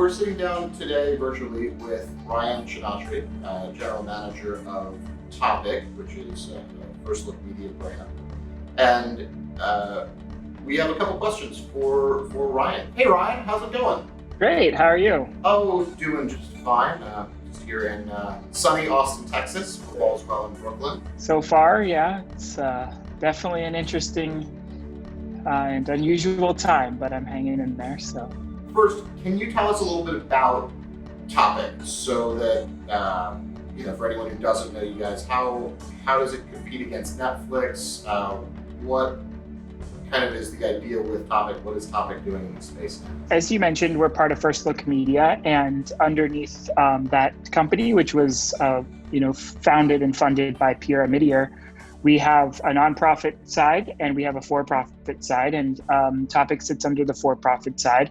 we're sitting down today virtually with Ryan Chanatry, General Manager of Topic, which is a First Look Media brand. And we have a couple questions for Ryan. Hey Ryan, how's it going? Great. How are you? Oh, doing just fine. Just here in sunny Austin, Texas. All's well in Brooklyn. So far, yeah, it's definitely an interesting and unusual time, but I'm hanging in there. So, First, can you tell us a little bit about Topic so that for anyone who doesn't know you guys, how does it compete against Netflix? What kind of is the idea with Topic? What is Topic doing in the space now? as you mentioned, we're part of First Look Media, and underneath that company, which was founded and funded by Pierre Midier, we have a nonprofit side and we have a for-profit side, and Topic sits under the for-profit side.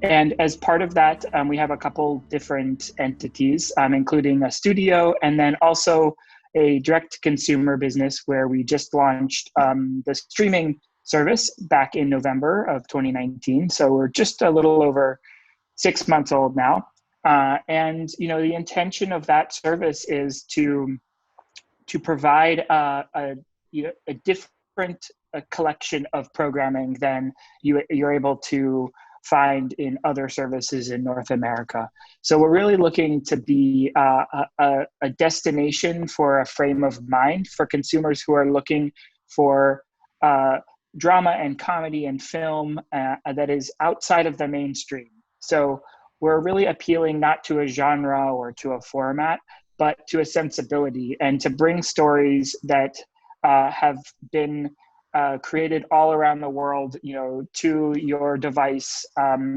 And as part of that, we have a couple different entities, including a studio and then also a direct-to-consumer business where we just launched the streaming service back in November of 2019. So we're just a little over 6 months old now. And the intention of that service is to provide a different collection of programming than you're able to find in other services in North America. So we're really looking to be a destination for a frame of mind for consumers who are looking for drama and comedy and film that is outside of the mainstream. So we're really appealing not to a genre or to a format, but to a sensibility, and to bring stories that have been created all around the world, to your device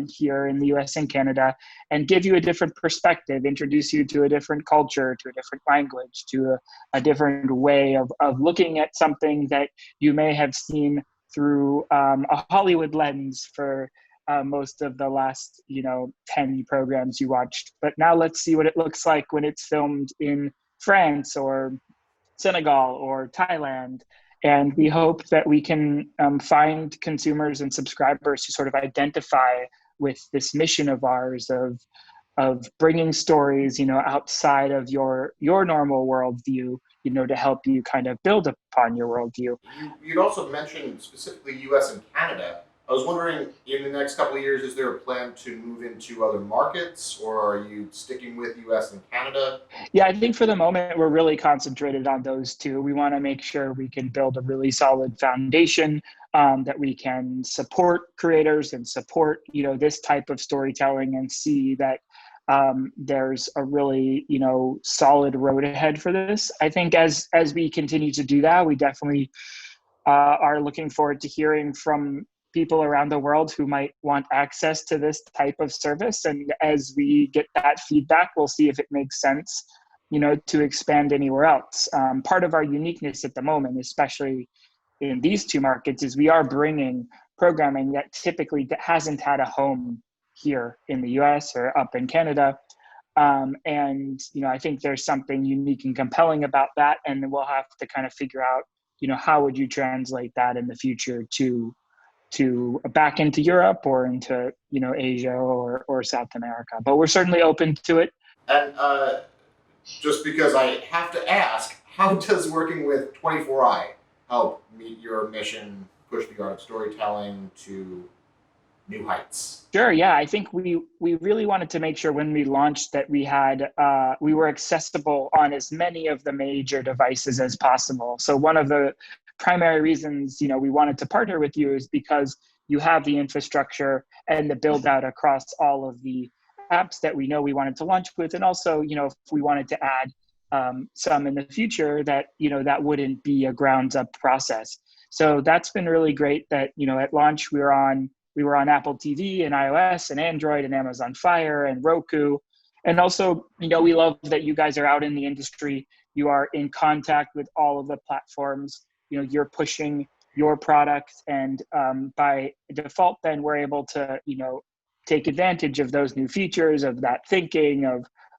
here in the US and Canada, and give you a different perspective, introduce you to a different culture, to a different language, to a different way of looking at something that you may have seen through a Hollywood lens for most of the last 10 programs you watched. But now let's see what it looks like when it's filmed in France or Senegal or Thailand. And we hope that we can find consumers and subscribers who sort of identify with this mission of ours of bringing stories, outside of your normal worldview, to help you kind of build upon your worldview. You'd also mentioned specifically U.S. and Canada. I was wondering, in the next couple of years, is there a plan to move into other markets, or are you sticking with U.S. and Canada? Yeah, I think for the moment, we're really concentrated on those two. We want to make sure we can build a really solid foundation, that we can support creators and support, this type of storytelling, and see that there's a really, solid road ahead for this. I think as we continue to do that, we definitely are looking forward to hearing from people around the world who might want access to this type of service. And as we get that feedback, we'll see if it makes sense, to expand anywhere else. Part of our uniqueness at the moment, especially in these two markets, is we are bringing programming that typically hasn't had a home here in the US or up in Canada. And I think there's something unique and compelling about that. And we'll have to kind of figure out, how would you translate that in the future to back into Europe or into, Asia or South America. But we're certainly open to it. And just because I have to ask, how does working with 24i help meet your mission, push the art of storytelling to new heights? Sure. Yeah. I think we really wanted to make sure when we launched that we were accessible on as many of the major devices as possible. So one of the primary reasons, we wanted to partner with you is because you have the infrastructure and the build out across all of the apps that we know we wanted to launch with. And also, if we wanted to add some in the future that, that wouldn't be a ground up process. So that's been really great that, at launch we were on Apple TV and iOS and Android and Amazon Fire and Roku. And also, we love that you guys are out in the industry. You are in contact with all of the platforms. You're pushing your product, and by default, then we're able to, take advantage of those new features, of that thinking,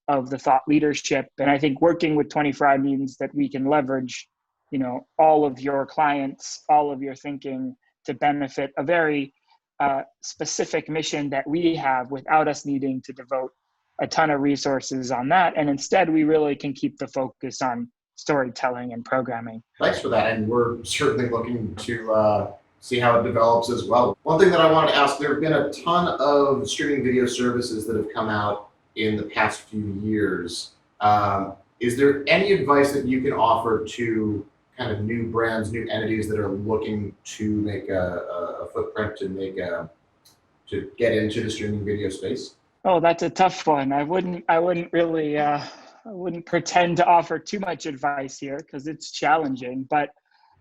of the thought leadership. And I think working with 24i means that we can leverage, all of your clients, all of your thinking to benefit a very specific mission that we have without us needing to devote a ton of resources on that. And instead, we really can keep the focus on storytelling and programming. Thanks for that. And we're certainly looking to see how it develops as well. One thing that I wanted to ask, there have been a ton of streaming video services that have come out in the past few years. Is there any advice that you can offer to kind of new brands, new entities that are looking to make a footprint to get into the streaming video space? Oh, that's a tough one. I wouldn't really, I wouldn't pretend to offer too much advice here because it's challenging. But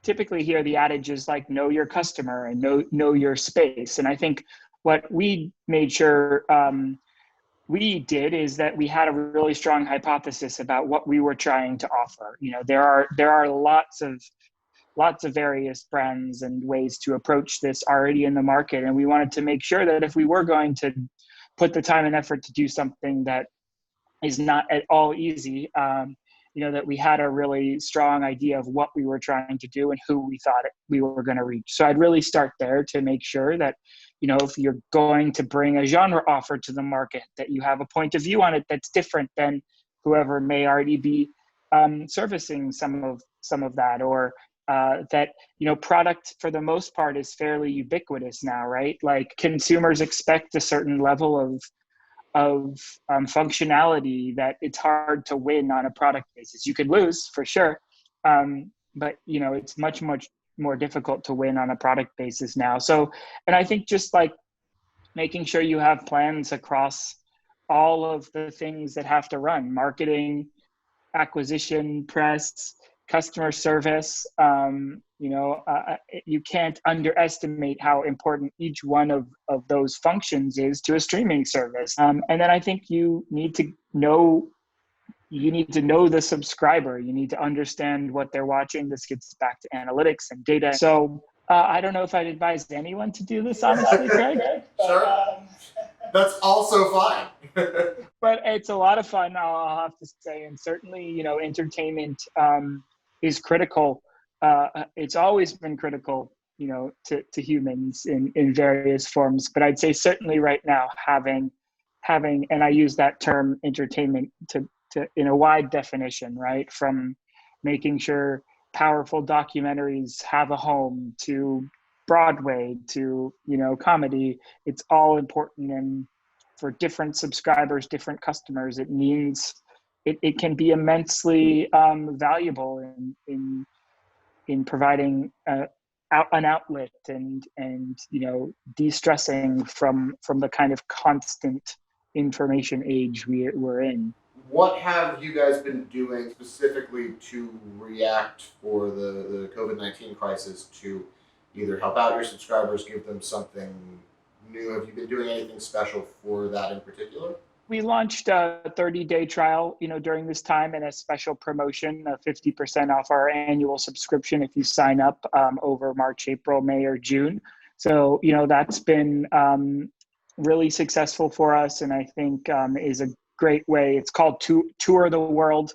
typically here, the adage is like, know your customer and know your space. And I think what we made sure we did is that we had a really strong hypothesis about what we were trying to offer. You know, there are lots of various brands and ways to approach this already in the market, and we wanted to make sure that if we were going to put the time and effort to do something that is not at all easy, that we had a really strong idea of what we were trying to do and who we thought we were going to reach. So I'd really start there to make sure that, if you're going to bring a genre offer to the market, that you have a point of view on it that's different than whoever may already be servicing some of that, or that product for the most part is fairly ubiquitous now, right? Like consumers expect a certain level of functionality that it's hard to win on a product basis. You could lose for sure, but it's much more difficult to win on a product basis now. So, and I think just like making sure you have plans across all of the things that have to run: marketing, acquisition, press, customer service. You can't underestimate how important each one of those functions is to a streaming service. And then I think you need to know the subscriber. You need to understand what they're watching. This gets back to analytics and data. So I don't know if I'd advise anyone to do this, honestly, Craig. Sure. That's also fine. But it's a lot of fun, I'll have to say. And certainly, entertainment is critical. It's always been critical, to humans in various forms. But I'd say certainly right now having, and I use that term entertainment to in a wide definition, right? From making sure powerful documentaries have a home to Broadway to, comedy. It's all important. And for different subscribers, different customers, it means it can be immensely valuable in providing an outlet and de-stressing from the kind of constant information age we're in. What have you guys been doing specifically to react for the COVID-19 crisis to either help out your subscribers, give them something new? Have you been doing anything special for that in particular? We launched a 30-day trial, during this time, and a special promotion of 50% off our annual subscription if you sign up over March, April, May, or June. So, that's been really successful for us, and I think is a great way. It's called Tour the World.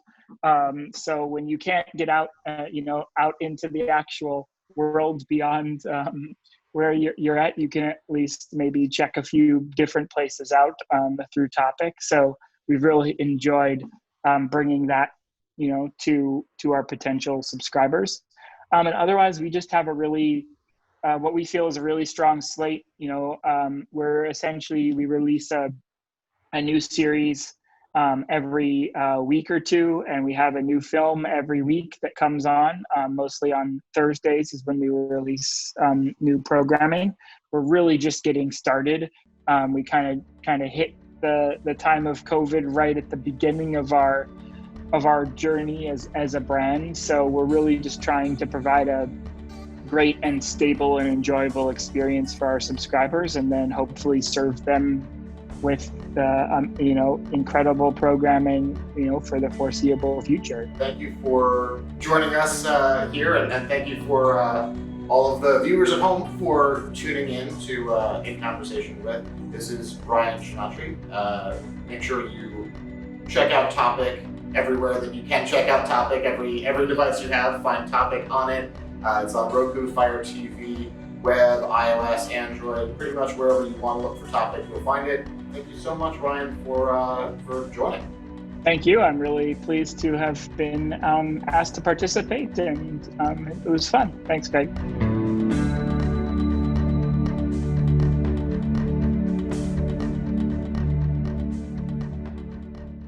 So when you can't get out, out into the actual world beyond where you're at, you can at least maybe check a few different places out through Topic. So we've really enjoyed bringing that, to our potential subscribers. And otherwise, we just have a really, what we feel is a really strong slate. Where essentially we release a new series every week or two, and we have a new film every week that comes on. Mostly on Thursdays is when we release new programming. We're really just getting started. We kind of hit the time of COVID right at the beginning of our journey as a brand. So we're really just trying to provide a great and stable and enjoyable experience for our subscribers, and then hopefully serve them with incredible programming, for the foreseeable future. Thank you for joining us here, and thank you for all of the viewers at home for tuning in to In Conversation With. This is Brian Chanatry. Make sure you check out Topic everywhere that you can check out Topic. Every device you have, find Topic on it. It's on Roku, Fire TV, web, iOS, Android, pretty much wherever you want to look for Topic, you'll find it. Thank you so much, Ryan, for joining. Thank you. I'm really pleased to have been asked to participate, and it was fun. Thanks, Greg.